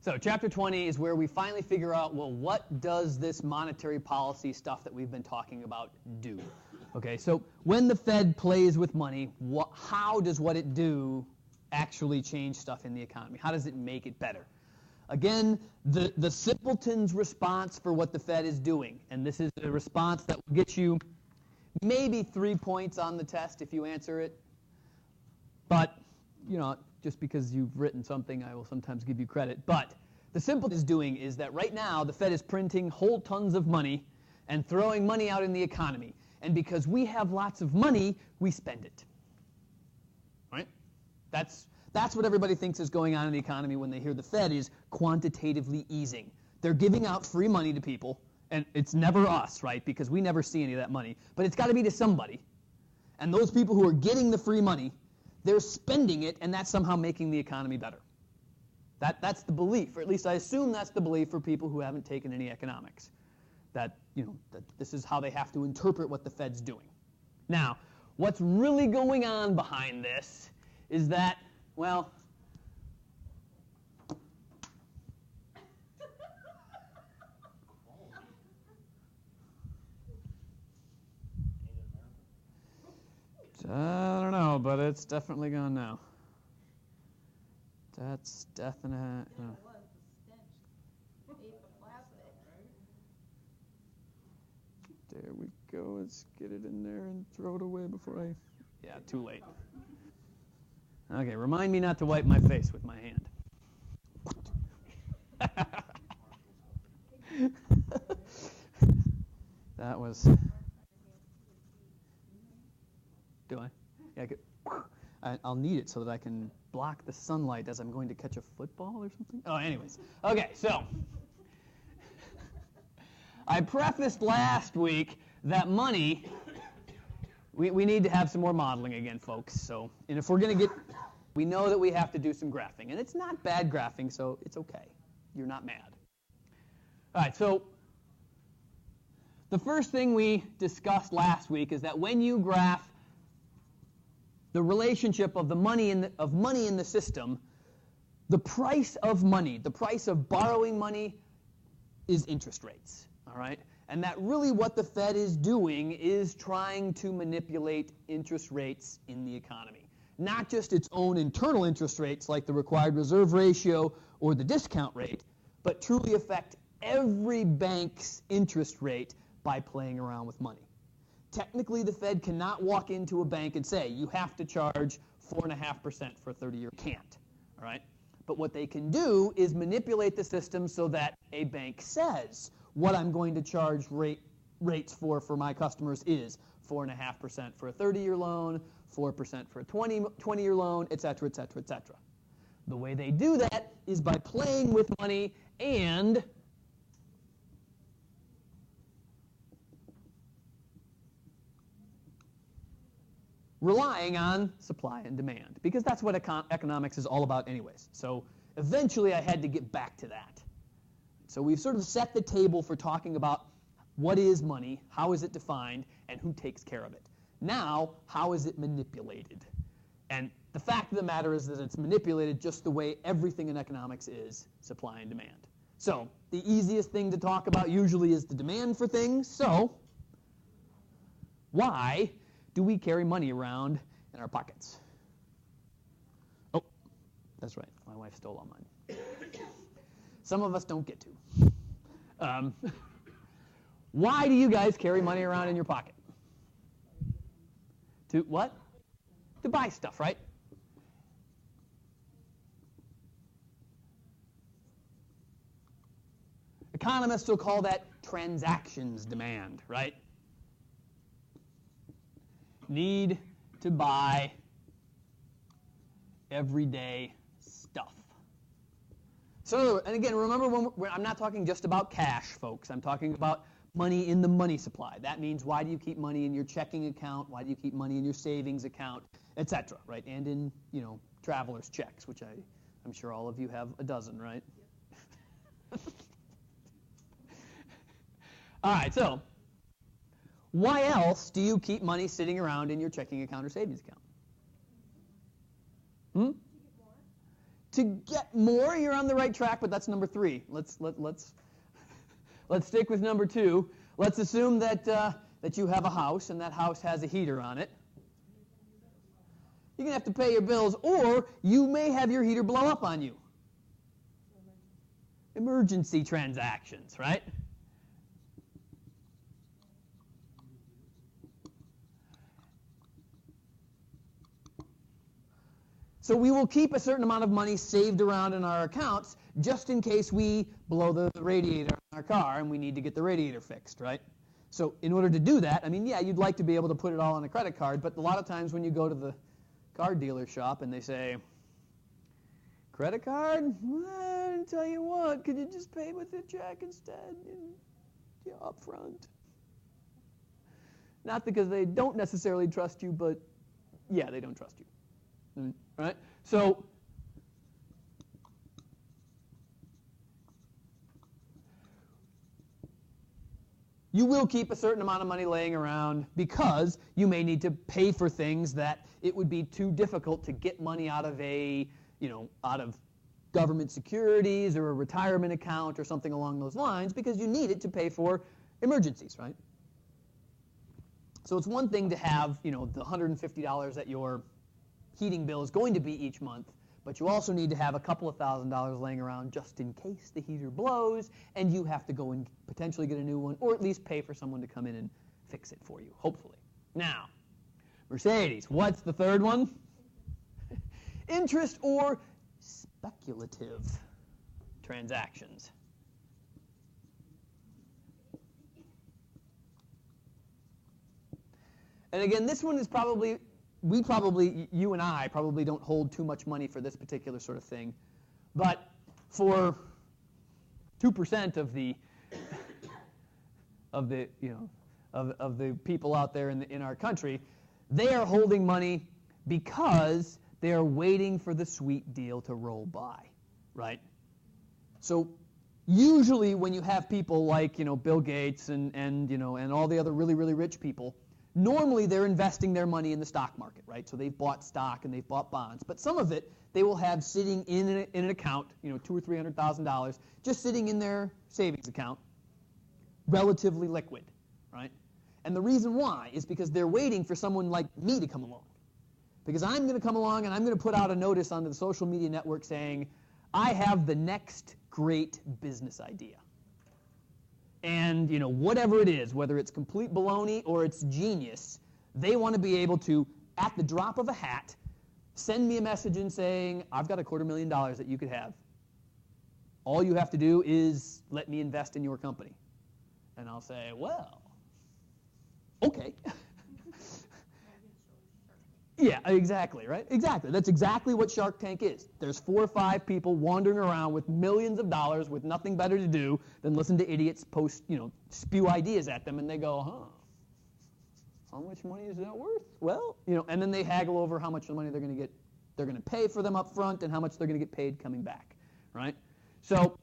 So chapter 20 is where we finally figure out, well, what does this monetary policy stuff that we've been talking about do? Okay, so when the Fed plays with money, how does what it do actually change stuff in the economy? How does it make it better? Again, the simpleton's response for what the Fed is doing, and this is a response that will get you maybe 3 points on the test if you answer it. But, you know, just because you've written something, I will sometimes give you credit. But the simpleton is doing is that right now the Fed is printing whole tons of money and throwing money out in the economy. And because we have lots of money, we spend it. Right? That's what everybody thinks is going on in the economy when they hear the Fed is quantitatively easing. They're giving out free money to people, and it's never us, right? Because we never see any of that money. But it's got to be to somebody. And those people who are getting the free money, they're spending it, and that's somehow making the economy better. That's the belief, or at least I assume that's the belief for people who haven't taken any economics. That this is how they have to interpret what the Fed's doing. Now, what's really going on behind this is that, well, I don't know, but it's definitely gone now. That's definite. No. There we go. Let's get it in there and throw it away before I... Yeah, too late. Okay, remind me not to wipe my face with my hand. That was... Do I? Yeah, I'll need it so that I can block the sunlight as I'm going to catch a football or something. Oh, anyways. Okay, so I prefaced last week that money, we need to have some more modeling again, folks. So, and if we're going to get, we know that we have to do some graphing. And it's not bad graphing, so it's okay. You're not mad. All right, so the first thing we discussed last week is that when you graph the relationship of the money in the system, the price of money, the price of borrowing money is interest rates, all right? And that really what the Fed is doing is trying to manipulate interest rates in the economy. Not just its own internal interest rates like the required reserve ratio or the discount rate, but truly affect every bank's interest rate by playing around with money. Technically, the Fed cannot walk into a bank and say, you have to charge 4.5% for a 30-year. Can't, all right? But what they can do is manipulate the system so that a bank says, what I'm going to charge rates for my customers is 4.5% for a 30-year loan, 4% for a 20-year loan, et cetera, et cetera, et cetera. The way they do that is by playing with money and relying on supply and demand, because that's what economics is all about anyways. So eventually I had to get back to that. So we've sort of set the table for talking about what is money, how is it defined, and who takes care of it. Now, how is it manipulated? And the fact of the matter is that it's manipulated just the way everything in economics is, supply and demand. So the easiest thing to talk about usually is the demand for things. So why do we carry money around in our pockets? Oh, that's right. My wife stole all mine. Some of us don't get to. Why do you guys carry money around in your pocket? To what? To buy stuff, right? Economists will call that transactions demand, right? Need to buy everyday stuff. So, and again, remember, I'm not talking just about cash, folks. I'm talking about money in the money supply. That means why do you keep money in your checking account? Why do you keep money in your savings account, etc., right? And in, traveler's checks, which I'm sure all of you have a dozen, right? Yep. All right, so why else do you keep money sitting around in your checking account or savings account? to get more, you're on the right track, but that's number 3. Let's stick with number 2. Let's assume that you have a house and that house has a heater on it. You're going to have to pay your bills, or you may have your heater blow up on you. Emergency transactions, right? So we will keep a certain amount of money saved around in our accounts just in case we blow the radiator in our car and we need to get the radiator fixed, right? So in order to do that, I mean, yeah, you'd like to be able to put it all on a credit card, but a lot of times when you go to the car dealer shop and they say, credit card? Well, I tell you what, could you just pay with a check instead? Yeah, up front. Not because they don't necessarily trust you, but yeah, they don't trust you. Right? So you will keep a certain amount of money laying around because you may need to pay for things that it would be too difficult to get money out of out of government securities or a retirement account or something along those lines, because you need it to pay for emergencies, right? So it's one thing to have, the $150 that your heating bill is going to be each month, but you also need to have a couple of $1,000s laying around just in case the heater blows and you have to go and potentially get a new one, or at least pay for someone to come in and fix it for you, hopefully. Now, Mercedes, what's the third one? Interest or speculative transactions. And again, this one is you and I probably don't hold too much money for this particular sort of thing, but for 2% of the people out there in our country, they are holding money because they are waiting for the sweet deal to roll by, right? So usually when you have people like Bill Gates and all the other really, really rich people, normally they're investing their money in the stock market, right? So they've bought stock and they've bought bonds, but some of it they will have sitting in an account, $200,000 or $300,000, just sitting in their savings account, relatively liquid, right? And the reason why is because they're waiting for someone like me to come along. Because I'm going to come along and I'm going to put out a notice onto the social media network saying, I have the next great business idea. And, whatever it is, whether it's complete baloney or it's genius, they want to be able to, at the drop of a hat, send me a message in saying, I've got $250,000 that you could have. All you have to do is let me invest in your company. And I'll say, well, okay. Yeah, exactly, right? Exactly. That's exactly what Shark Tank is. There's 4 or 5 people wandering around with millions of dollars with nothing better to do than listen to idiots spew ideas at them, and they go, how much money is that worth? Well, and then they haggle over how much money they're going to get. They're going to pay for them up front and how much they're going to get paid coming back, right? So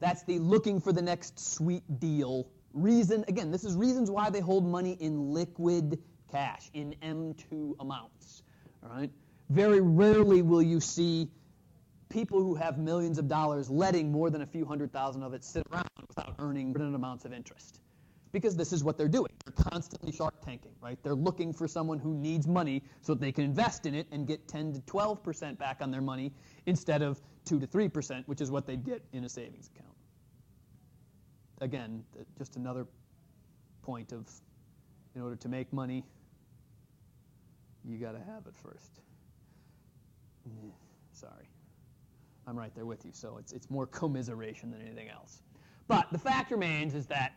that's the looking for the next sweet deal reason. Again, this is reasons why they hold money in liquid cash, in M2 amounts. All right? Very rarely will you see people who have millions of dollars letting more than a few $100,000 of it sit around without earning certain amounts of interest. Because this is what they're doing. They're constantly shark tanking, right? They're looking for someone who needs money so that they can invest in it and get 10 to 12% back on their money instead of 2 to 3%, which is what they'd get in a savings account. Again, just another point of, in order to make money, you got to have it first. Sorry. I'm right there with you, so it's more commiseration than anything else. But the fact remains is that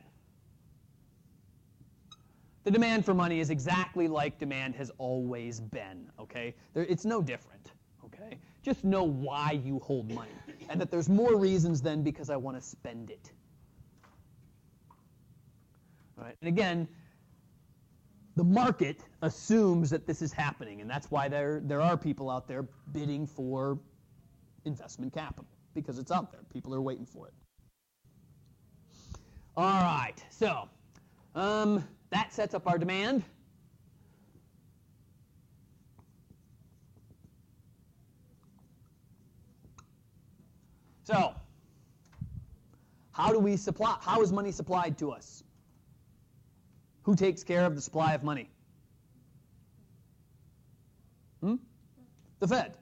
the demand for money is exactly like demand has always been, okay? It's no different, okay? Just know why you hold money, and that there's more reasons than because I want to spend it. All right? And again, the market assumes that this is happening, and that's why there are people out there bidding for investment capital, because it's out there. People are waiting for it. All right, so That sets up our demand. So, how is money supplied to us? Who takes care of the supply of money? The Fed.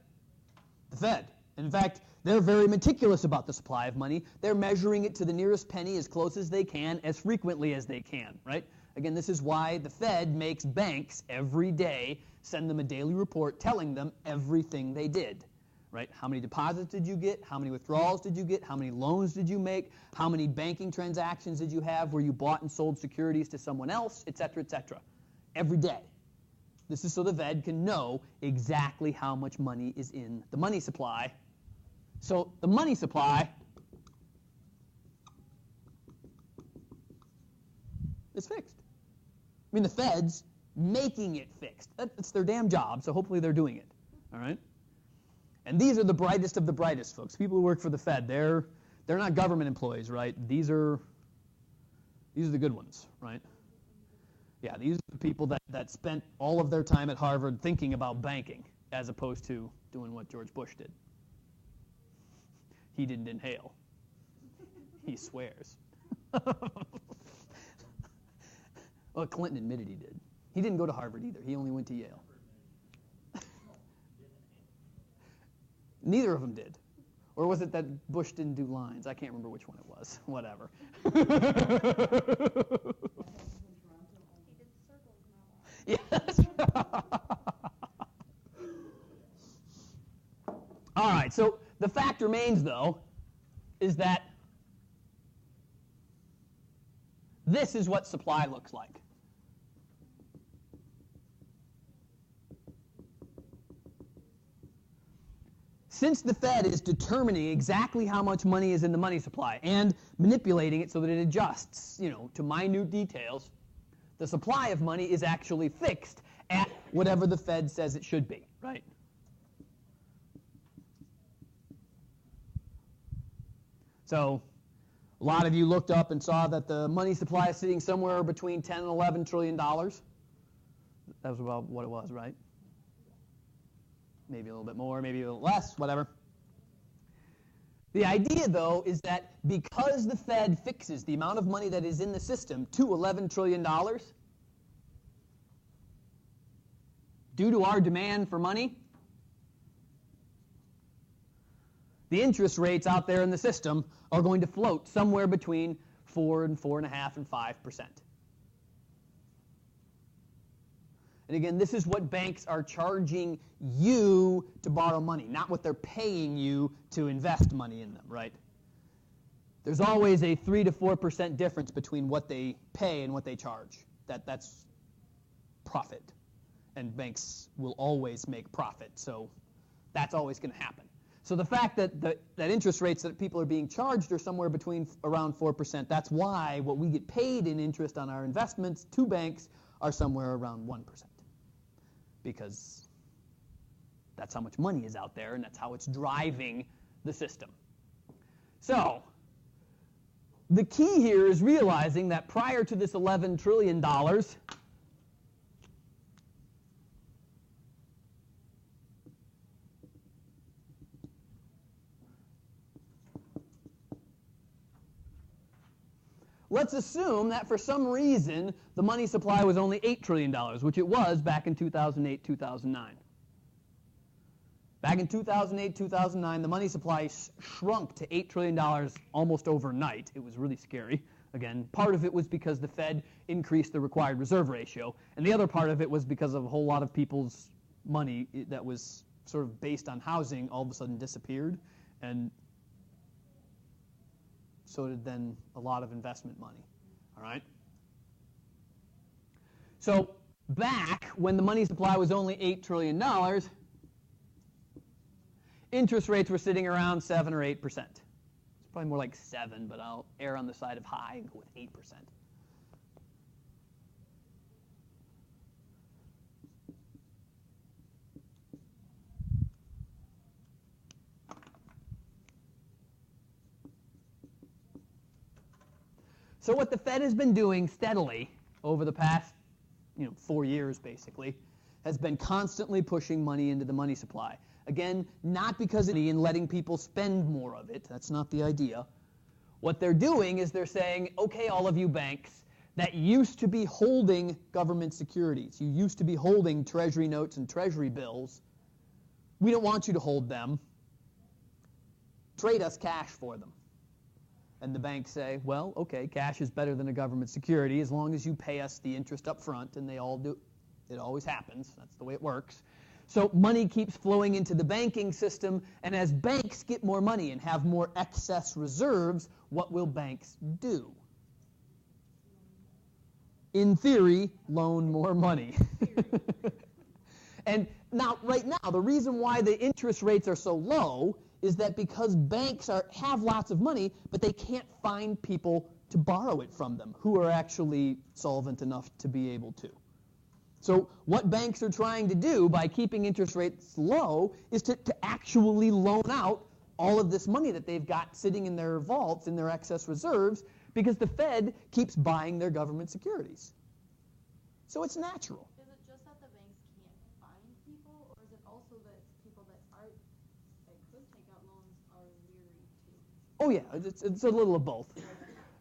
The Fed. In fact, they're very meticulous about the supply of money. They're measuring it to the nearest penny as close as they can, as frequently as they can, right? Again, this is why the Fed makes banks every day send them a daily report telling them everything they did, right? How many deposits did you get? How many withdrawals did you get? How many loans did you make? How many banking transactions did you have where you bought and sold securities to someone else, et cetera, et cetera? Every day. This is so the Fed can know exactly how much money is in the money supply. So the money supply is fixed. I mean, the Fed's making it fixed. That's their damn job, so hopefully they're doing it. All right? And these are the brightest of the brightest, folks. People who work for the Fed, they're not government employees, right? These are the good ones, right? Yeah, these are the people that spent all of their time at Harvard thinking about banking as opposed to doing what George Bush did. He didn't inhale. He swears. Well, Clinton admitted he did. He didn't go to Harvard either. He only went to Yale. Neither of them did. Or was it that Bush didn't do lines? I can't remember which one it was. Whatever. Yes. All right, so the fact remains, though, is that this is what supply looks like. Since the Fed is determining exactly how much money is in the money supply and manipulating it so that it adjusts, to minute details, the supply of money is actually fixed at whatever the Fed says it should be, right? So a lot of you looked up and saw that the money supply is sitting somewhere between 10 and 11 trillion dollars. That was about what it was, right? Maybe a little bit more, maybe a little less, whatever. The idea, though, is that because the Fed fixes the amount of money that is in the system to $11 trillion, due to our demand for money, the interest rates out there in the system are going to float somewhere between 4 and 4.5 and 5%. And again, this is what banks are charging you to borrow money, not what they're paying you to invest money in them, right? There's always a 3 to 4% difference between what they pay and what they charge. That's profit. And banks will always make profit, so that's always going to happen. So the fact that interest rates that people are being charged are somewhere between around 4%, that's why what we get paid in interest on our investments to banks are somewhere around 1%. Because that's how much money is out there, and that's how it's driving the system. So the key here is realizing that prior to this $11 trillion, let's assume that for some reason the money supply was only $8 trillion, which it was back in 2008, 2009. Back in 2008, 2009, the money supply shrunk to $8 trillion almost overnight. It was really scary. Again, part of it was because the Fed increased the required reserve ratio, and the other part of it was because of a whole lot of people's money that was sort of based on housing all of a sudden disappeared, and so did then a lot of investment money. All right? So back when the money supply was only $8 trillion, interest rates were sitting around 7 or 8%. It's probably more like 7, but I'll err on the side of high and go with 8%. So what the Fed has been doing steadily over the past 4 years, basically, has been constantly pushing money into the money supply. Again, not because of in letting people spend more of it. That's not the idea. What they're doing is they're saying, okay, all of you banks that used to be holding government securities, you used to be holding treasury notes and treasury bills, we don't want you to hold them. Trade us cash for them. And the banks say, well, okay, cash is better than a government security as long as you pay us the interest up front, and they all do. It always happens. That's the way it works. So money keeps flowing into the banking system, and as banks get more money and have more excess reserves, what will banks do? In theory, loan more money. And now, right now, the reason why the interest rates are so low is that because banks have lots of money, but they can't find people to borrow it from them who are actually solvent enough to be able to. So what banks are trying to do by keeping interest rates low is to actually loan out all of this money that they've got sitting in their vaults, in their excess reserves, because the Fed keeps buying their government securities. So it's natural. Is it just that the banks can't find people, or is it also that people that could take out loans are leery too? Oh yeah, it's a little of both.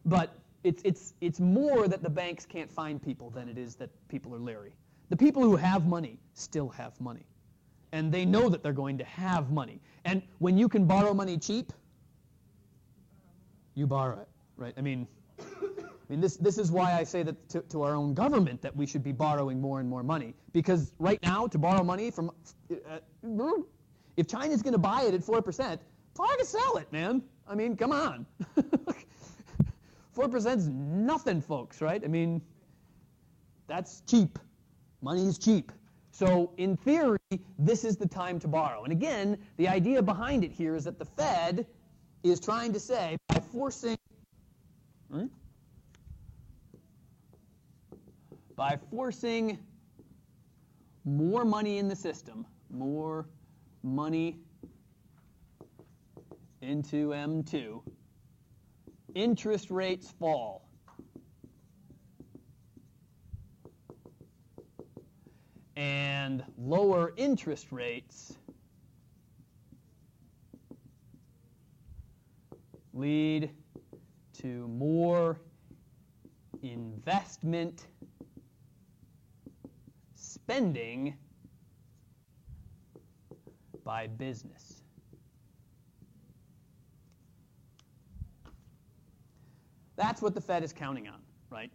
But it's more that the banks can't find people than it is that people are leery. The people who have money still have money. And they know that they're going to have money. And when you can borrow money cheap, you borrow it, right? I mean this is why I say that to our own government that we should be borrowing more and more money. Because right now, to borrow money from, if China's going to buy it at 4%, try to sell it, man. I mean, come on. 4% is nothing, folks, right? I mean, that's cheap. Money is cheap. So in theory, this is the time to borrow. And again, the idea behind it here is that the Fed is trying to say, by forcing more money in the system, more money into M2, interest rates fall. And lower interest rates lead to more investment spending by business. That's what the Fed is counting on, right?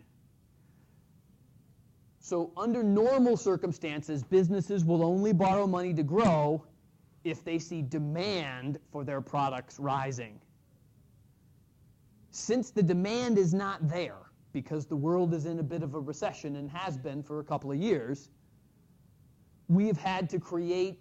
So under normal circumstances, businesses will only borrow money to grow if they see demand for their products rising. Since the demand is not there, because the world is in a bit of a recession and has been for a couple of years, we've had to create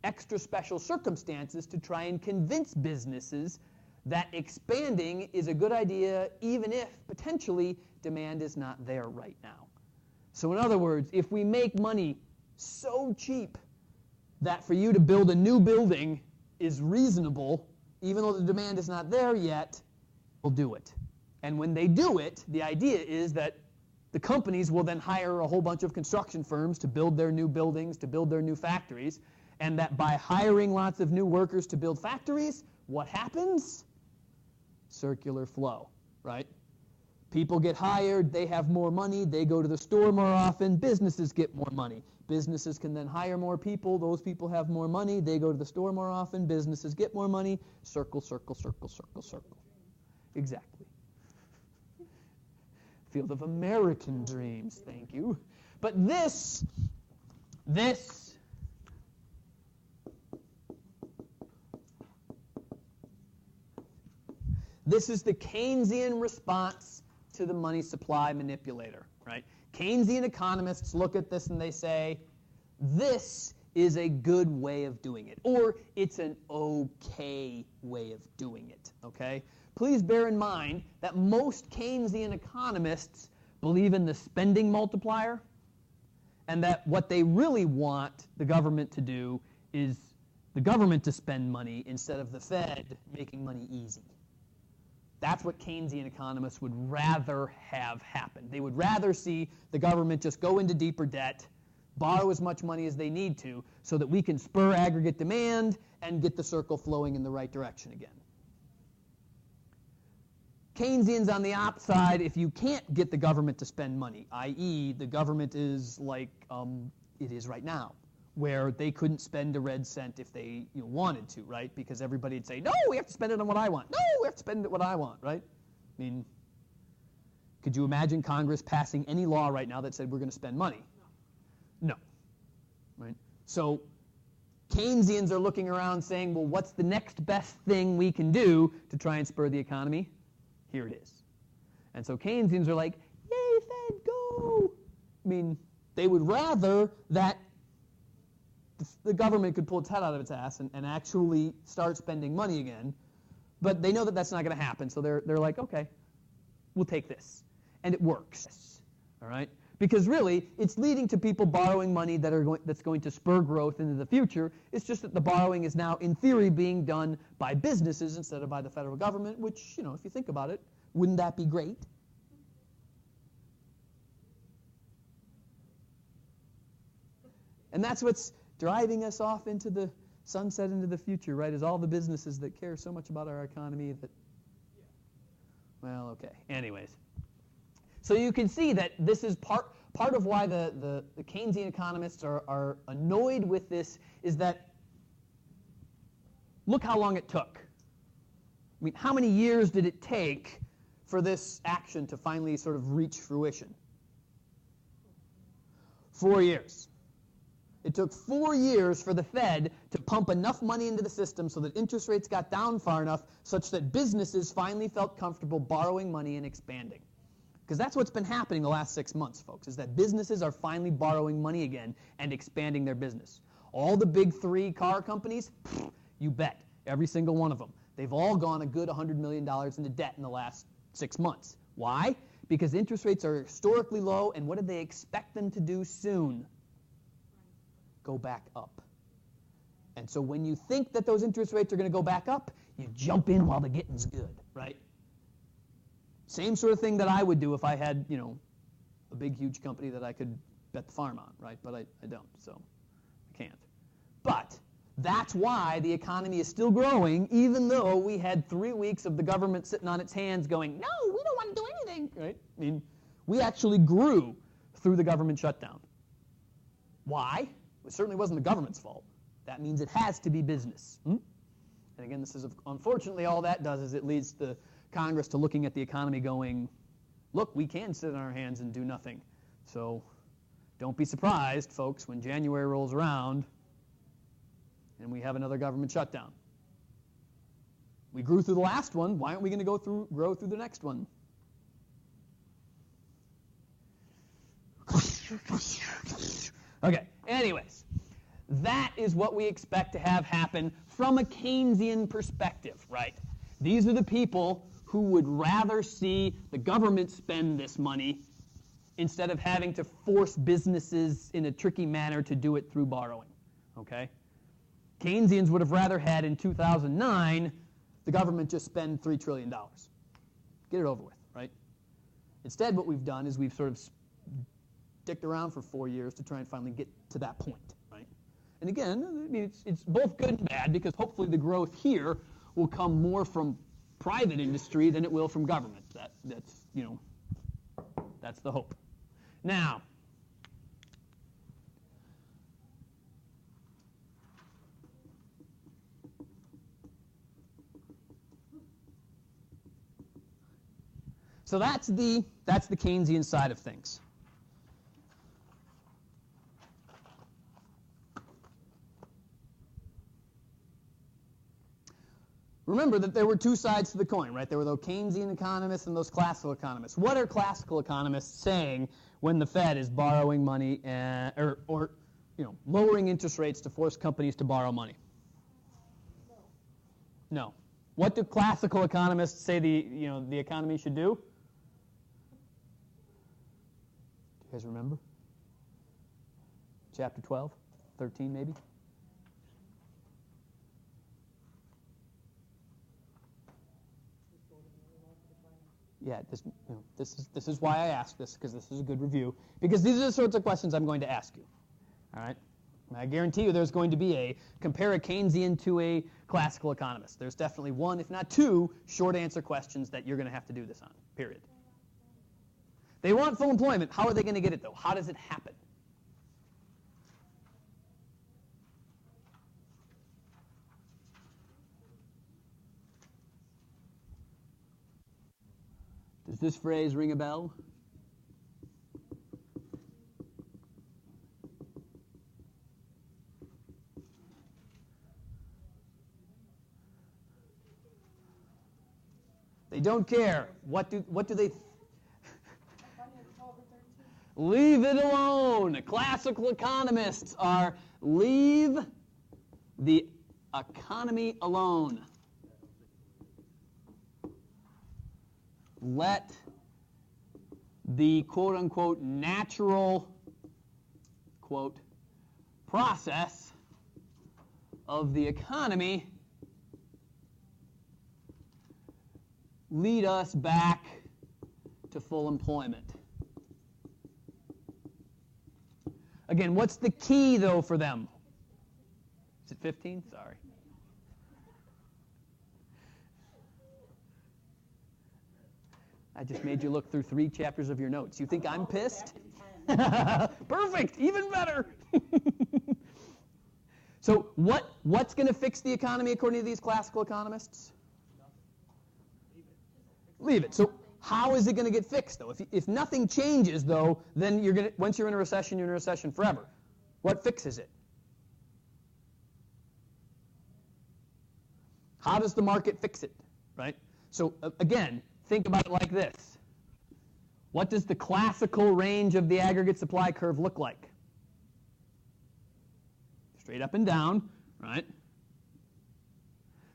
extra special circumstances to try and convince businesses that expanding is a good idea even if potentially demand is not there right now. So in other words, if we make money so cheap that for you to build a new building is reasonable, even though the demand is not there yet, we'll do it. And when they do it, the idea is that the companies will then hire a whole bunch of construction firms to build their new buildings, to build their new factories, and that by hiring lots of new workers to build factories, what happens? Circular flow, right? People get hired, they have more money, they go to the store more often, businesses get more money. Businesses can then hire more people, those people have more money, they go to the store more often, businesses get more money, circle, circle, circle, circle, circle. Exactly. Field of American dreams, thank you. But this is the Keynesian response to the money supply manipulator, right? Keynesian economists look at this and they say, this is a good way of doing it, or it's an okay way of doing it, okay? Please bear in mind that most Keynesian economists believe in the spending multiplier, and that what they really want the government to do is the government to spend money instead of the Fed making money easy. That's what Keynesian economists would rather have happen. They would rather see the government just go into deeper debt, borrow as much money as they need to, so that we can spur aggregate demand and get the circle flowing in the right direction again. Keynesians on the op side, if you can't get the government to spend money, i.e. the government is like it is right now, where they couldn't spend a red cent if they wanted to, right? Because everybody would say, no, we have to spend it on what I want. No, we have to spend it what I want, right? I mean, could you imagine Congress passing any law right now that said we're going to spend money? No. Right? So Keynesians are looking around saying, well, what's the next best thing we can do to try and spur the economy? Here it is. And so Keynesians are like, yay, Fed, go! I mean, they would rather that the government could pull its head out of its ass and actually start spending money again, but they know that that's not going to happen, so they're like, okay, we'll take this. And it works, all right? Because really, it's leading to people borrowing money that's going to spur growth into the future. It's just that the borrowing is now, in theory, being done by businesses instead of by the federal government, which, if you think about it, wouldn't that be great? And that's what's driving us off into the sunset, into the future, right, is all the businesses that care so much about our economy that, well, okay. Anyways. So you can see that this is part of why the Keynesian economists are annoyed with this is that look how long it took. I mean, how many years did it take for this action to finally sort of reach fruition? 4 years. It took 4 years for the Fed to pump enough money into the system so that interest rates got down far enough such that businesses finally felt comfortable borrowing money and expanding. Because that's what's been happening the last 6 months, folks, is that businesses are finally borrowing money again and expanding their business. All the big 3 car companies, you bet, every single one of them. They've all gone a good $100 million into debt in the last 6 months. Why? Because interest rates are historically low, and what do they expect them to do soon? Go back up. And so when you think that those interest rates are going to go back up, you jump in while the getting's good, right? Same sort of thing that I would do if I had, a big, huge company that I could bet the farm on, right? But I don't, so I can't. But that's why the economy is still growing, even though we had 3 weeks of the government sitting on its hands going, no, we don't want to do anything, right? I mean, we actually grew through the government shutdown. Why? It certainly wasn't the government's fault. That means it has to be business. And again, this is, unfortunately, all that does is it leads the Congress to looking at the economy going, look, we can sit on our hands and do nothing. So don't be surprised, folks, when January rolls around and we have another government shutdown. We grew through the last one. Why aren't we going to grow through the next one? Okay, anyways, that is what we expect to have happen from a Keynesian perspective, right? These are the people who would rather see the government spend this money instead of having to force businesses in a tricky manner to do it through borrowing, okay? Keynesians would have rather had in 2009 the government just spend $3 trillion. Get it over with, right? Instead, what we've done is we've sort of dicked around for 4 years to try and finally get to that point, right? And again, I mean, it's both good and bad because hopefully the growth here will come more from private industry than it will from government. That's the hope. Now, so that's the Keynesian side of things. Remember that there were 2 sides to the coin, right? There were those Keynesian economists and those classical economists. What are classical economists saying when the Fed is borrowing money or lowering interest rates to force companies to borrow money? No. What do classical economists say the economy should do? Do you guys remember? Chapter 12, 13 maybe? Yeah, this is why I ask this, because this is a good review. Because these are the sorts of questions I'm going to ask you. All right? And I guarantee you there's going to be a compare a Keynesian to a classical economist. There's definitely one, if not two, short answer questions that you're going to have to do this on, period. They want full employment. How are they going to get it, though? How does it happen? Does this phrase ring a bell? They don't care. What do they? Leave it alone. Classical economists are leave the economy alone. Let the quote-unquote natural, quote, process of the economy lead us back to full employment. Again, what's the key, though, for them? Is it 15? Sorry. I just made you look through 3 chapters of your notes. You think I'm pissed? Perfect, even better. So what's going to fix the economy according to these classical economists? Leave it. So how is it going to get fixed, though? If nothing changes, though, then once you're in a recession, you're in a recession forever. What fixes it? How does the market fix it, right? So again, think about it like this. What does the classical range of the aggregate supply curve look like? Straight up and down, right?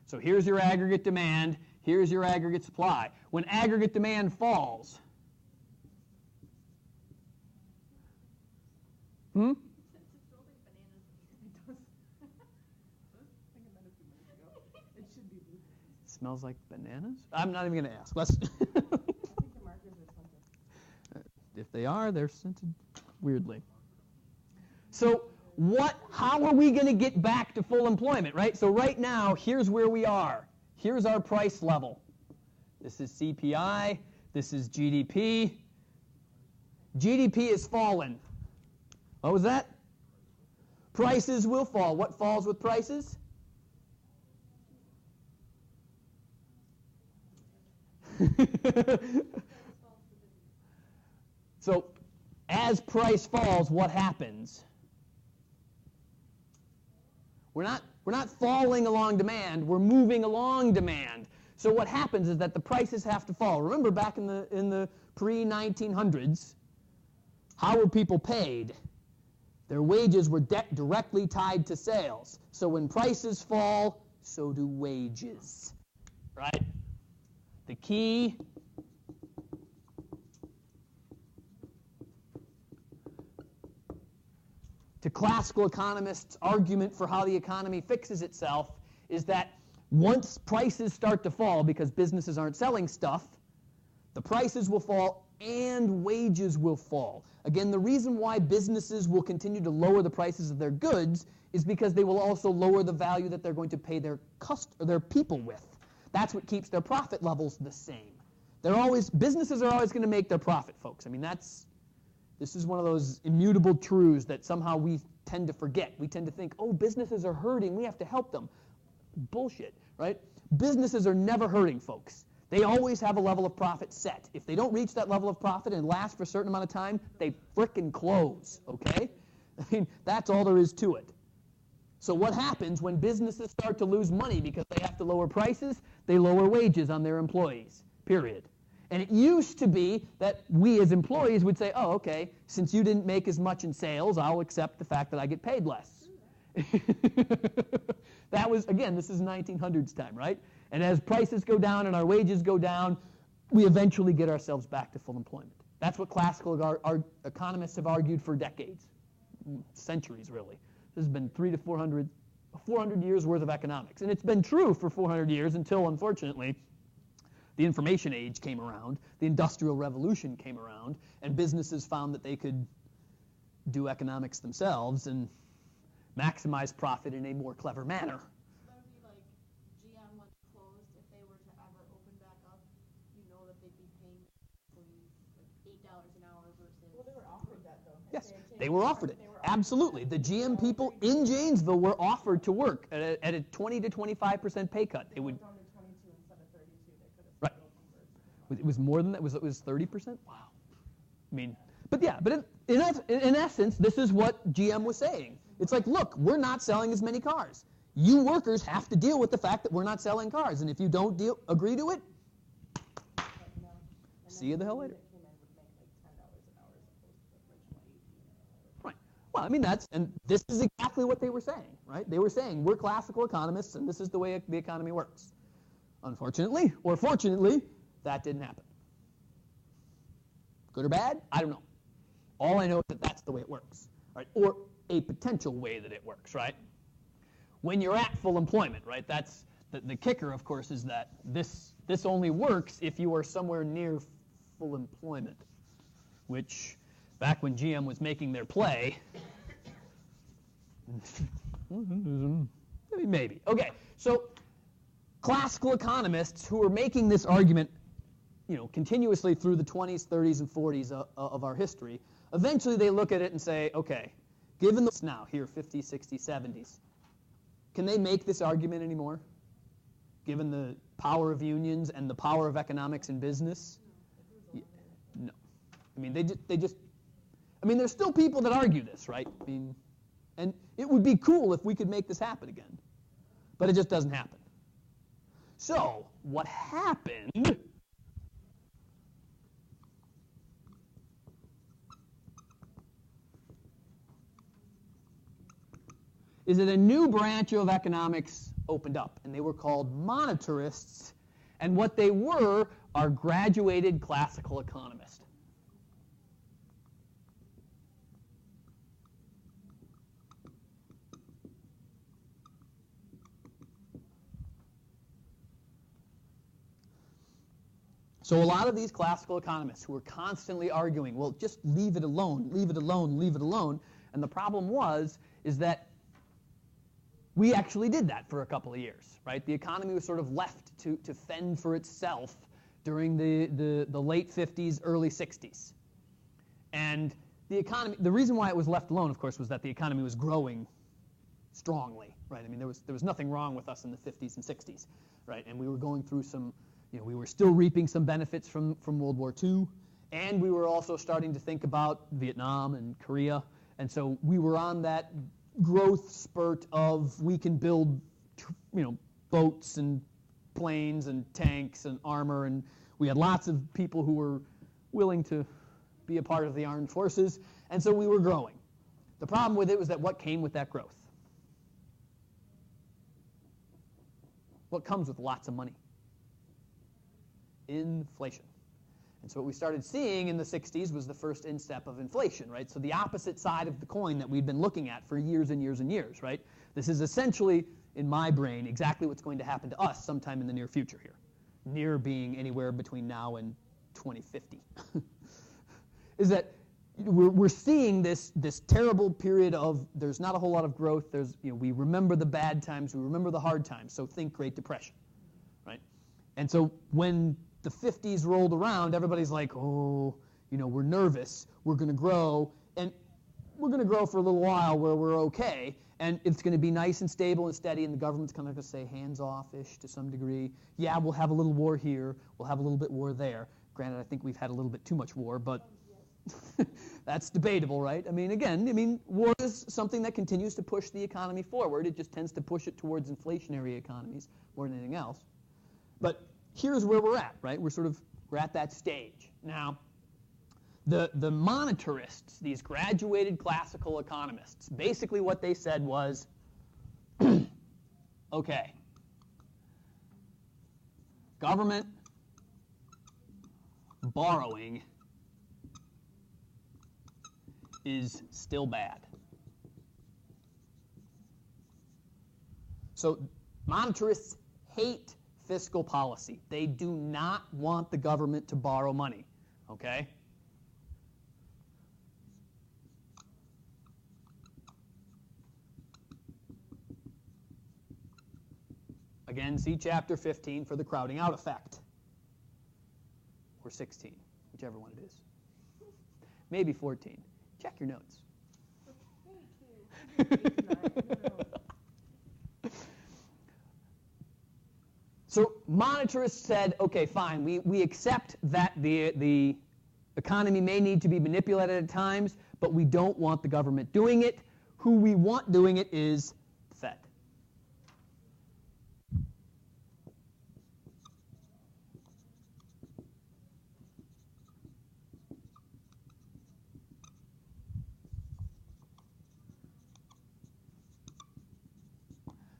So here's your aggregate demand, here's your aggregate supply. When aggregate demand falls, Smells like bananas? I'm not even going to ask. Let's. I think the markers are scented. If they are, they're scented weirdly. So how are we going to get back to full employment, right? So right now, here's where we are. Here's our price level. This is CPI. This is GDP. GDP has fallen. What was that? Prices will fall. What falls with prices? So as price falls, what happens? We're not falling along demand, we're moving along demand. So what happens is that the prices have to fall. Remember back in the pre-1900s, how were people paid? Their wages were directly tied to sales. So when prices fall, so do wages, right? The key to classical economists' argument for how the economy fixes itself is that once prices start to fall, because businesses aren't selling stuff, the prices will fall and wages will fall. Again, the reason why businesses will continue to lower the prices of their goods is because they will also lower the value that they're going to pay their people with. That's what keeps their profit levels the same. Businesses are always going to make their profit, folks. I mean, this is one of those immutable truths that somehow we tend to forget. We tend to think, oh, businesses are hurting, we have to help them. Bullshit, right? Businesses are never hurting, folks. They always have a level of profit set. If they don't reach that level of profit and last for a certain amount of time, they frickin' close, okay? I mean, that's all there is to it. So what happens when businesses start to lose money because they have to lower prices? They lower wages on their employees, period. And it used to be that we as employees would say, oh, okay, since you didn't make as much in sales, I'll accept the fact that I get paid less. That was, again, this is 1900s time, right? And as prices go down and our wages go down, we eventually get ourselves back to full employment. That's what classical economists have argued for decades, centuries really. This has been 300 to 400 years worth of economics. And it's been true for 400 years until, unfortunately, the information age came around, the Industrial Revolution came around, and businesses found that they could do economics themselves and maximize profit in a more clever manner. That would be like GM when closed, if they were to ever open back up, you know that they'd be paying employees like $8 an hour versus. Well, they were offered that though. Yes, they were offered it. Absolutely. The GM people in Janesville were offered to work at a 20 to 25% pay cut. They would. It was only 22 instead of 32. They could have Right. still converted. It was more than that. It was 30%. Wow. I mean, but yeah, but in essence, this is what GM was saying. It's like, look, we're not selling as many cars. You workers have to deal with the fact that we're not selling cars, and if you don't agree to it, see you the hell later. Right. Well, I mean, and this is exactly what they were saying, right? They were saying, we're classical economists, and this is the way the economy works. Unfortunately, or fortunately, that didn't happen. Good or bad? I don't know. All I know is that that's the way it works, right? Or a potential way that it works, right? When you're at full employment, right? That's the kicker, of course, is that this only works if you are somewhere near full employment, which back when GM was making their play, maybe. Okay, so classical economists who are making this argument, continuously through the 20s, 30s, and 40s of our history, eventually they look at it and say, okay, given this now, here, 50s, 60s, 70s, can they make this argument anymore? Given the power of unions and the power of economics and business? No. I mean, there's still people that argue this, right? I mean, and it would be cool if we could make this happen again. But it just doesn't happen. So, what happened is that a new branch of economics opened up, and they were called monetarists, and what they were are graduated classical economists. So a lot of these classical economists who were constantly arguing, well, just leave it alone, leave it alone, leave it alone, and the problem is that we actually did that for a couple of years, right? The economy was sort of left to fend for itself during the late 50s, early 60s. And the reason why it was left alone, of course, was that the economy was growing strongly, right? I mean, there was nothing wrong with us in the 50s and 60s, right? And we were going through we were still reaping some benefits from World War II, and we were also starting to think about Vietnam and Korea, and so we were on that growth spurt of we can build, boats and planes and tanks and armor, and we had lots of people who were willing to be a part of the armed forces, and so we were growing. The problem with it was that what came with that growth? What comes with lots of money? Inflation. And so what we started seeing in the 60s was the first instep of inflation, right? So the opposite side of the coin that we'd been looking at for years and years and years, right? This is essentially, in my brain, exactly what's going to happen to us sometime in the near future here. Near being anywhere between now and 2050. Is that we're seeing this terrible period of there's not a whole lot of growth. We remember the bad times, we remember the hard times, so think Great Depression, right? And so when the 50s rolled around, everybody's like, oh, we're nervous, we're going to grow, and we're going to grow for a little while where we're okay, and it's going to be nice and stable and steady, and the government's kind of going to say hands-off-ish to some degree. Yeah, we'll have a little war here, we'll have a little bit war there. Granted, I think we've had a little bit too much war, but that's debatable, right? I mean, war is something that continues to push the economy forward. It just tends to push it towards inflationary economies more than anything else. But here's where we're at, right? We're at that stage. Now, the monetarists, these graduated classical economists, basically what they said was, okay, government borrowing is still bad. So monetarists hate fiscal policy. They do not want the government to borrow money, okay? Again, see Chapter 15 for the crowding out effect. Or 16, whichever one it is. Maybe 14. Check your notes. So monetarists said, okay, fine, we accept that the economy may need to be manipulated at times, but we don't want the government doing it. Who we want doing it is the Fed.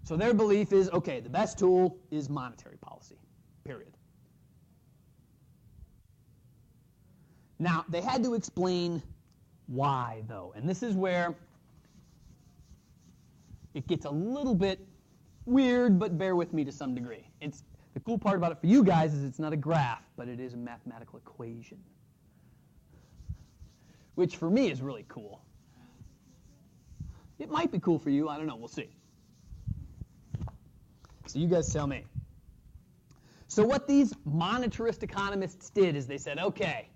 So their belief is, okay, the best tool is monetary policy, period. Now, they had to explain why, though, and this is where it gets a little bit weird, but bear with me to some degree. The cool part about it for you guys is it's not a graph, but it is a mathematical equation, which for me is really cool. It might be cool for you, I don't know, we'll see. So you guys tell me. So what these monetarist economists did is they said, okay,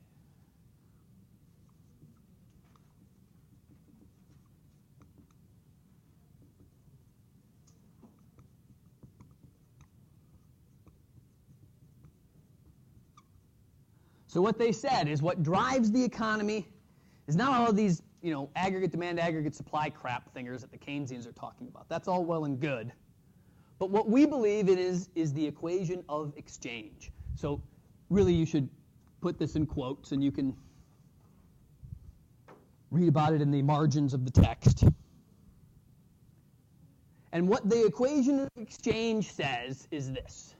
so what they said is what drives the economy is not all of these, aggregate demand, aggregate supply crap thingers that the Keynesians are talking about. That's all well and good. But what we believe it is the equation of exchange. So really you should put this in quotes and you can read about it in the margins of the text. And what the equation of exchange says is this.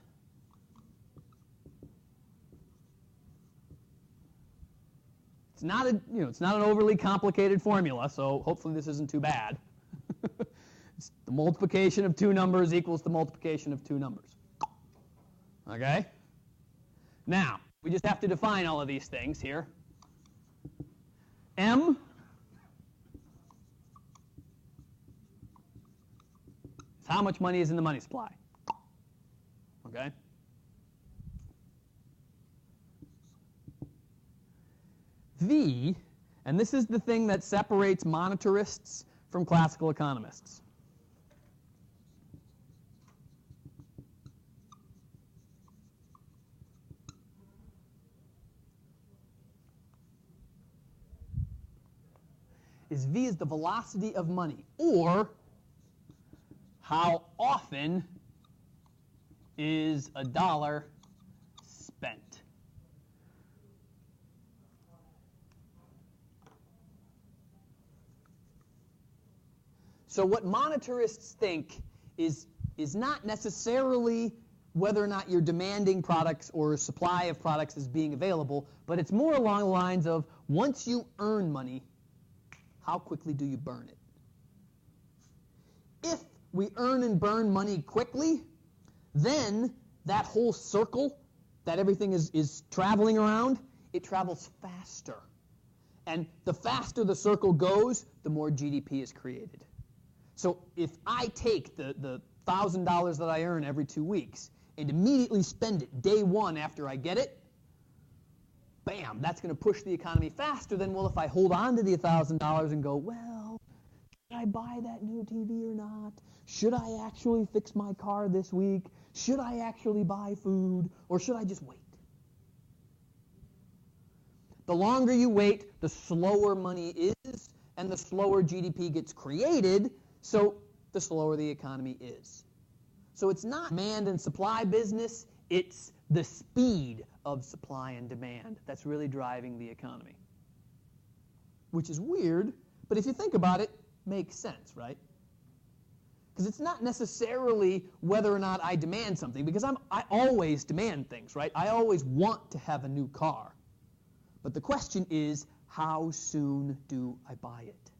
It's not an overly complicated formula, so hopefully this isn't too bad. It's the multiplication of two numbers equals the multiplication of two numbers. Okay? Now, we just have to define all of these things here. M is how much money is in the money supply. Okay? V, and this is the thing that separates monetarists from classical economists. V is the velocity of money, or how often is a dollar spent. So what monetarists think is not necessarily whether or not you're demanding products or supply of products is being available, but it's more along the lines of once you earn money, how quickly do you burn it? If we earn and burn money quickly, then that whole circle that everything is traveling around, it travels faster. And the faster the circle goes, the more GDP is created. So if I take the $1,000 that I earn every 2 weeks and immediately spend it day one after I get it, bam, that's going to push the economy faster than, well, if I hold on to the $1,000 and go, well, should I buy that new TV or not? Should I actually fix my car this week? Should I actually buy food? Or should I just wait? The longer you wait, the slower money is, and the slower GDP gets created, so the slower the economy is. So it's not demand and supply business, it's the speed of supply and demand that's really driving the economy. Which is weird, but if you think about it, makes sense, right? Because it's not necessarily whether or not I demand something, because I always demand things, right? I always want to have a new car. But the question is, how soon do I buy it?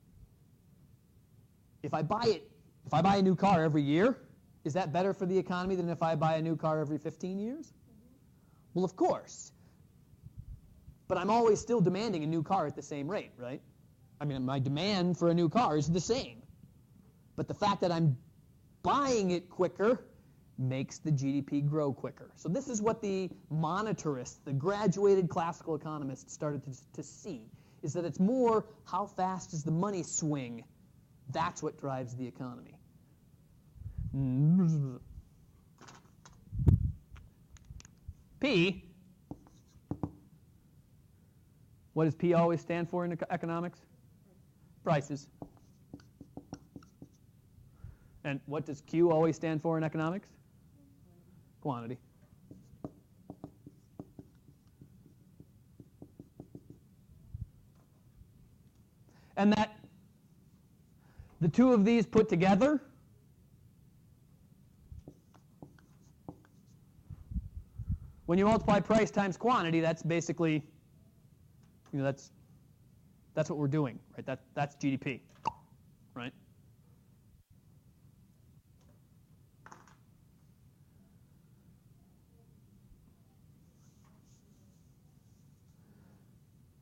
If I buy a new car every year, Is that better for the economy than if I buy a new car every 15 years? Well, of course. But I'm always still demanding a new car at the same rate, right? I mean, my demand for a new car is the same. But the fact that I'm buying it quicker makes the GDP grow quicker. So this is what the monetarists, the graduated classical economists, started to see, is that it's more how fast does the money swing. That's what drives the economy. P, what does P always stand for in economics? Prices. And what does Q always stand for in economics? Quantity. And that the two of these put together when you multiply price times quantity, that's basically, that's what we're doing, right? That's GDP, right?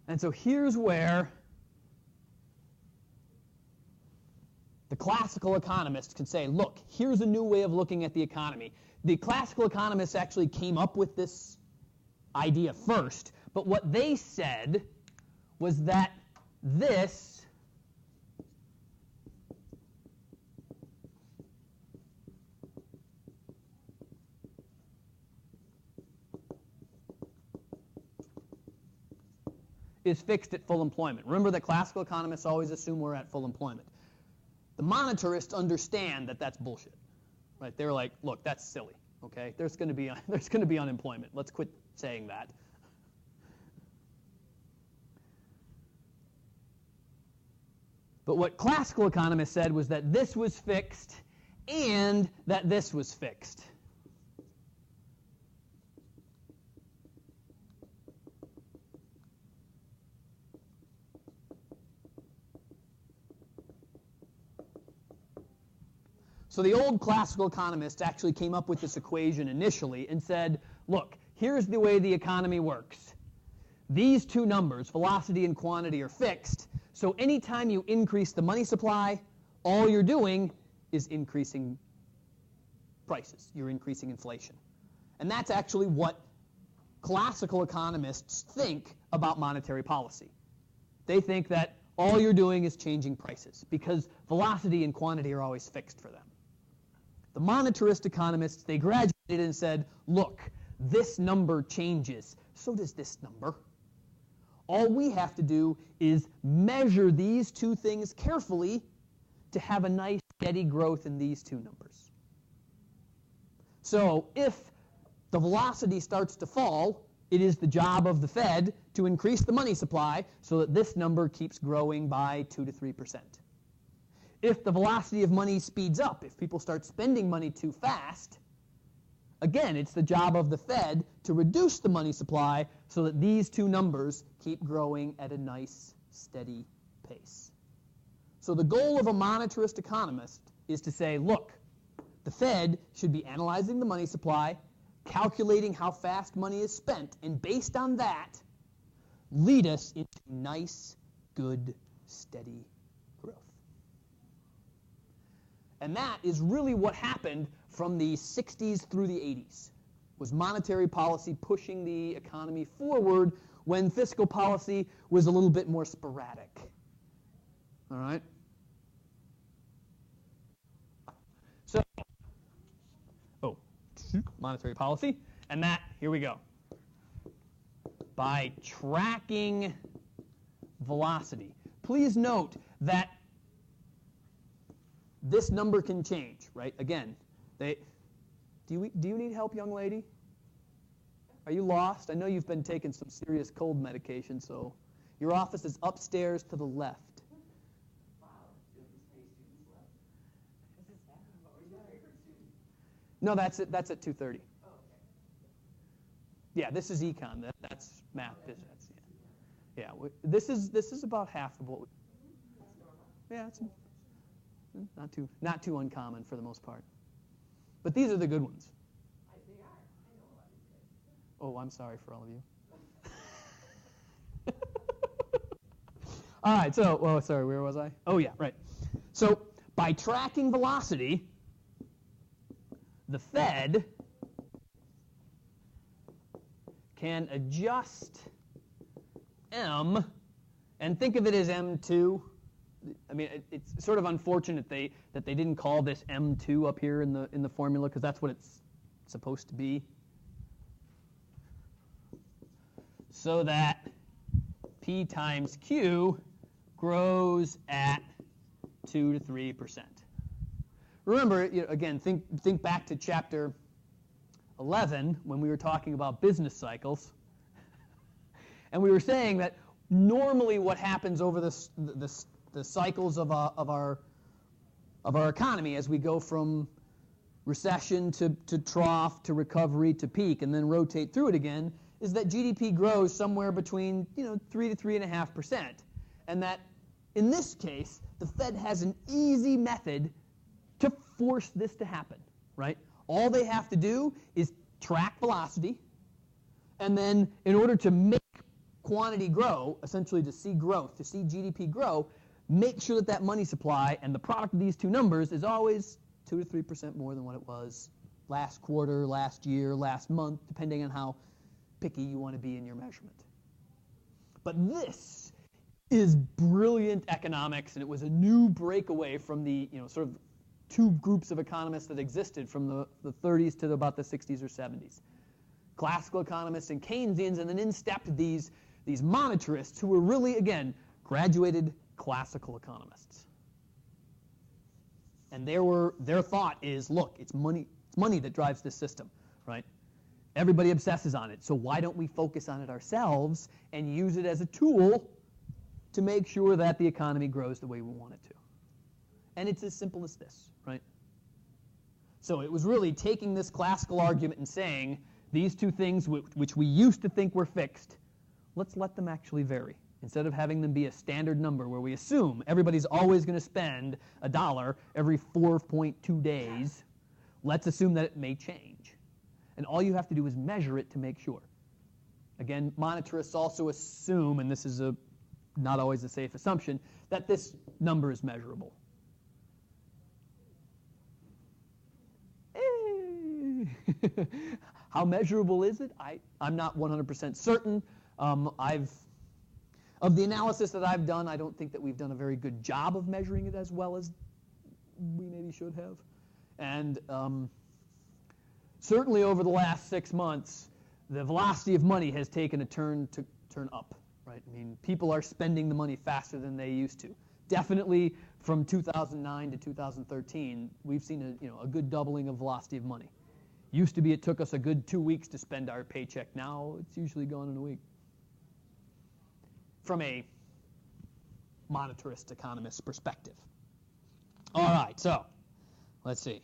And so here's where the classical economists can say, look, here's a new way of looking at the economy. The classical economists actually came up with this idea first, but what they said was that this is fixed at full employment. Remember that classical economists always assume we're at full employment. The monetarists understand that that's bullshit, right? They're like, look, that's silly, okay? There's going to be unemployment. Let's quit saying that. But what classical economists said was that this was fixed and that this was fixed. So the old classical economists actually came up with this equation initially and said, look, here's the way the economy works. These two numbers, velocity and quantity, are fixed. So anytime you increase the money supply, all you're doing is increasing prices. You're increasing inflation. And that's actually what classical economists think about monetary policy. They think that all you're doing is changing prices because velocity and quantity are always fixed for them. The monetarist economists, they graduated and said, look, this number changes. So does this number. All we have to do is measure these two things carefully to have a nice steady growth in these two numbers. So if the velocity starts to fall, it is the job of the Fed to increase the money supply so that this number keeps growing by 2 to 3%. If the velocity of money speeds up, if people start spending money too fast, again, it's the job of the Fed to reduce the money supply so that these two numbers keep growing at a nice, steady pace. So the goal of a monetarist economist is to say, look, the Fed should be analyzing the money supply, calculating how fast money is spent, and based on that, lead us into nice, good, steady growth. And that is really what happened from the 60s through the 80s, was monetary policy pushing the economy forward when fiscal policy was a little bit more sporadic. All right? So, monetary policy, and that, here we go. By tracking velocity. Please note that this number can change, right? Again, do you need help, young lady? Are you lost? I know you've been taking some serious cold medication, so your office is upstairs to the left. Wow, do these many students left? This is happening. What were your favorite student? No, that's at 2:30. Oh, okay. Yeah, this is econ. That's math. Yeah, this is about half of what we. Yeah, it's not too uncommon for the most part. But these are the good ones. They are. I know a lot of these guys. Oh, I'm sorry for all of you. All right, so, well, sorry, where was I? Oh, yeah, right. So by tracking velocity, the Fed can adjust M, and think of it as M2. I mean, it's sort of unfortunate that they didn't call this M2 up here in the formula, because that's what it's supposed to be. So that P times Q grows at 2 to 3%. Remember, again, think back to chapter 11 when we were talking about business cycles, and we were saying that normally what happens over the cycles of our economy as we go from recession to trough to recovery to peak and then rotate through it again is that GDP grows somewhere between 3 to 3.5%, and that in this case the Fed has an easy method to force this to happen, right? All they have to do is track velocity, and then in order to make quantity grow, essentially to see growth, to see GDP grow, make sure that money supply and the product of these two numbers is always 2 to 3% more than what it was last quarter, last year, last month, depending on how picky you want to be in your measurement. But this is brilliant economics, and it was a new breakaway from the sort of two groups of economists that existed from the 30s to about the 60s or 70s. Classical economists and Keynesians, and then in stepped these monetarists who were really, again, graduated classical economists. And their thought is, look, it's money that drives this system, right? Everybody obsesses on it, so why don't we focus on it ourselves and use it as a tool to make sure that the economy grows the way we want it to? And it's as simple as this, right? So it was really taking this classical argument and saying, these two things which we used to think were fixed, let's let them actually vary. Instead of having them be a standard number where we assume everybody's always going to spend $1 every 4.2 days, let's assume that it may change. And all you have to do is measure it to make sure. Again, monetarists also assume, and this is not always a safe assumption, that this number is measurable. How measurable is it? I'm not 100% certain. Of the analysis that I've done, I don't think that we've done a very good job of measuring it as well as we maybe should have. And certainly over the last 6 months, the velocity of money has taken a turn up, right? I mean, people are spending the money faster than they used to. Definitely from 2009 to 2013, we've seen a good doubling of velocity of money. Used to be it took us a good 2 weeks to spend our paycheck. Now it's usually gone in a week. From a monetarist economist perspective. All right, so let's see.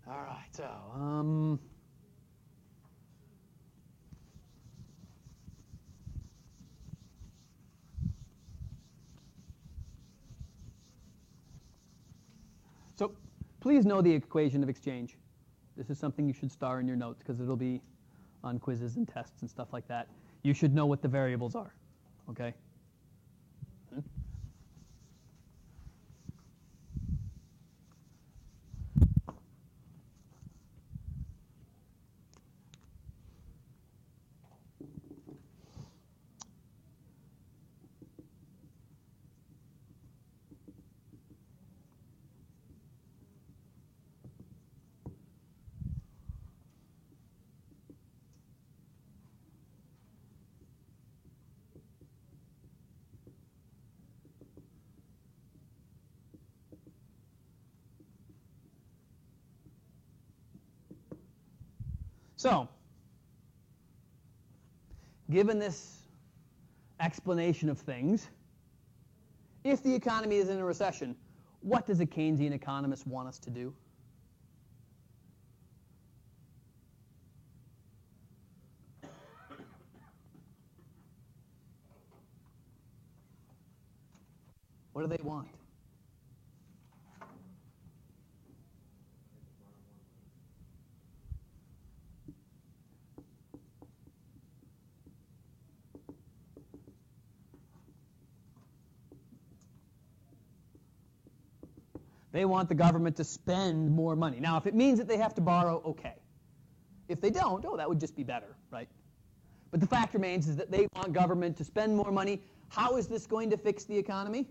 All right, so please know the equation of exchange. This is something you should star in your notes because it'll be on quizzes and tests and stuff like that. You should know what the variables are, okay? So, given this explanation of things, if the economy is in a recession, what does a Keynesian economist want us to do? What do they want? They want the government to spend more money. Now, if it means that they have to borrow, okay. If they don't, oh, that would just be better, right? But the fact remains is that they want government to spend more money. How is this going to fix the economy?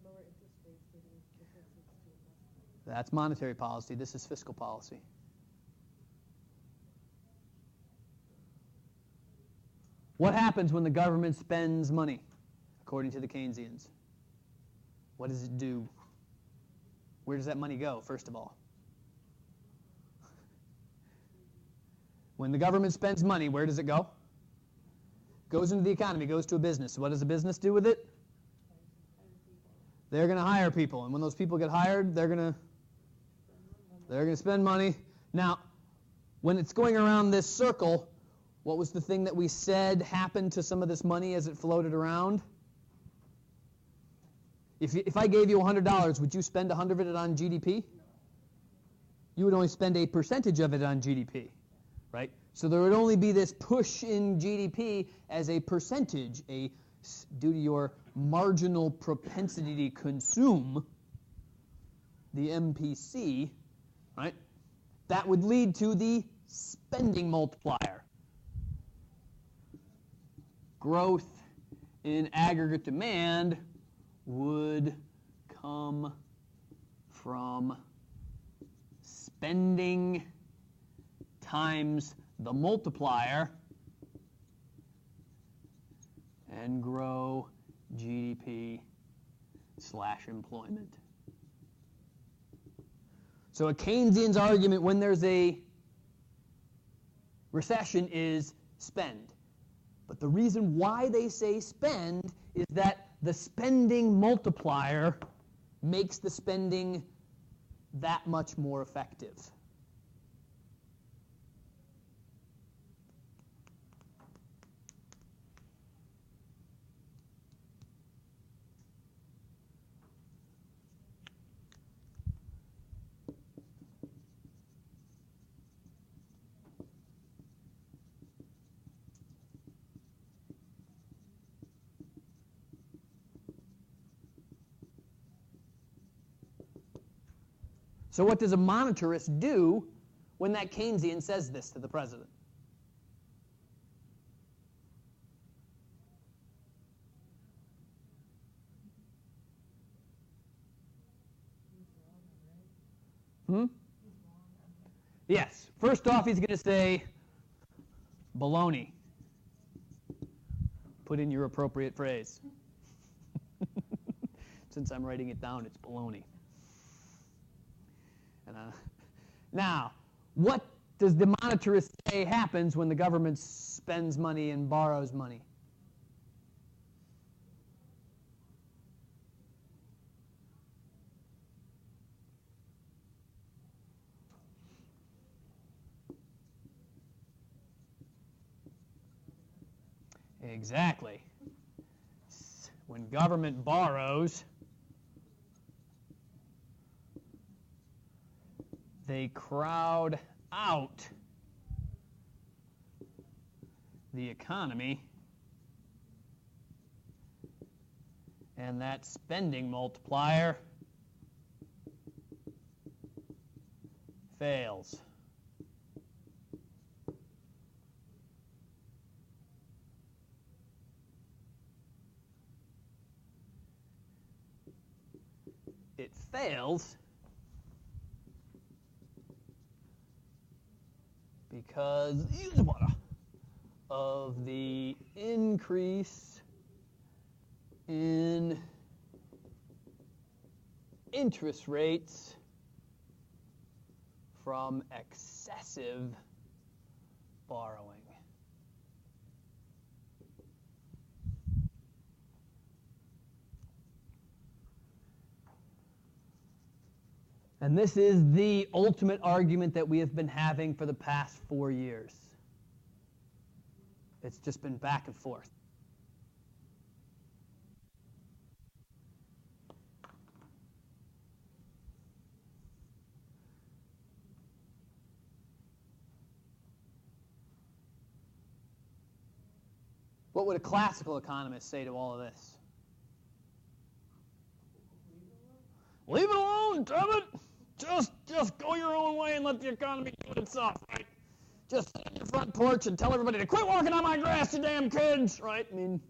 Lower interest rates, because it's too investment. That's monetary policy. This is fiscal policy. What happens when the government spends money, according to the Keynesians? What does it do? Where does that money go, first of all? When the government spends money, where does it go? Goes into the economy, goes to a business. What does a business do with it? They're going to hire people, and when those people get hired, they're going to spend money. Now, when it's going around this circle, what was the thing that we said happened to some of this money as it floated around? If I gave you $100, would you spend 100 of it on GDP? You would only spend a percentage of it on GDP, right? So there would only be this push in GDP as a percentage, due to your marginal propensity to consume, the MPC, right? That would lead to the spending multiplier. Growth in aggregate demand would come from spending times the multiplier and grow GDP/employment. So a Keynesian's argument when there's a recession is spend. But the reason why they say spend is that the spending multiplier makes the spending that much more effective. So what does a monetarist do when that Keynesian says this to the president? Yes. First off, he's going to say, baloney. Put in your appropriate phrase. Since I'm writing it down, it's baloney. Now, what does the monetarist say happens when the government spends money and borrows money? Exactly. When government borrows, they crowd out the economy, and that spending multiplier fails. It fails because of the increase in interest rates from excessive borrowing. And this is the ultimate argument that we have been having for the past 4 years. It's just been back and forth. What would a classical economist say to all of this? Leave it alone, damn it! Just go your own way and let the economy do it itself, right? Just sit on your front porch and tell everybody to quit walking on my grass, you damn kids, right? I mean,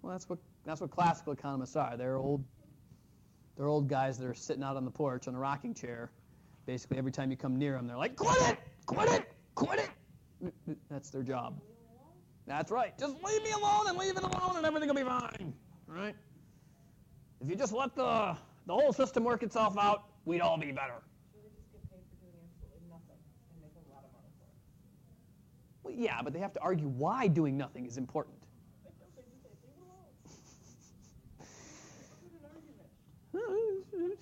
well, that's what classical economists are. They're old guys that are sitting out on the porch on a rocking chair. Basically, every time you come near them, they're like, quit it, quit it, quit it. That's their job. That's right. Just leave me alone and leave it alone, and everything will be fine, right? If you just let the whole system work itself out, we'd all be better. So they just get paid for doing absolutely nothing and make a lot of money for it. Well, yeah, but they have to argue why doing nothing is important. They just say, leave it alone. That's an argument.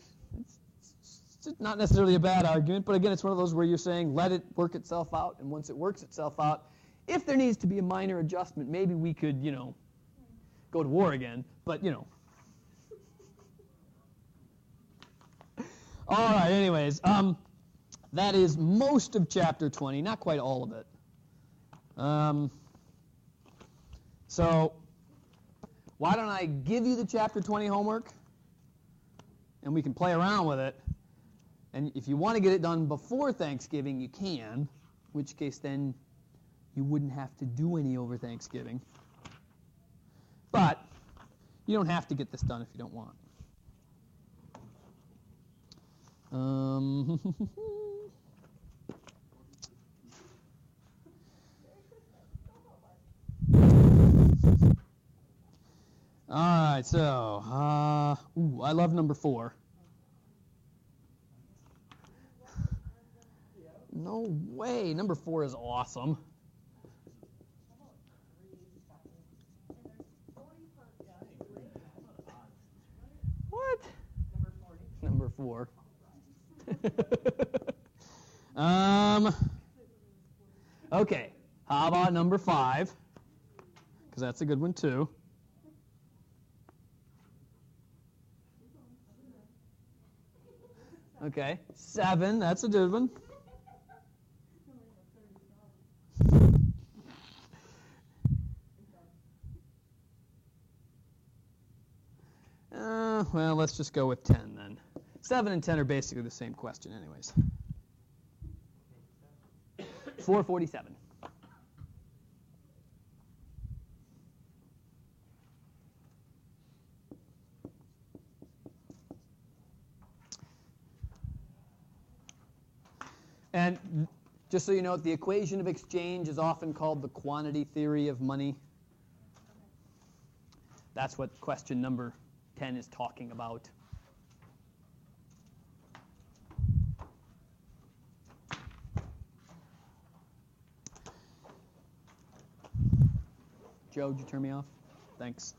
It's not necessarily a bad argument, but again, it's one of those where you're saying let it work itself out, and once it works itself out, if there needs to be a minor adjustment, maybe we could, go to war again, but, All right, anyways, that is most of Chapter 20, not quite all of it. So why don't I give you the Chapter 20 homework, and we can play around with it. And if you want to get it done before Thanksgiving, you can, in which case then you wouldn't have to do any over Thanksgiving. But you don't have to get this done if you don't want. All right, so, I love number 4. No way, number 4 is awesome. What? Number 4. Okay, how about number 5? Because that's a good one too. Okay, 7, that's a good one. Well, let's just go with 10 then. 7 and 10 are basically the same question anyways. 447. And just so you know, the equation of exchange is often called the quantity theory of money. That's what question number 10 is talking about. Joe, did you turn me off? Thanks.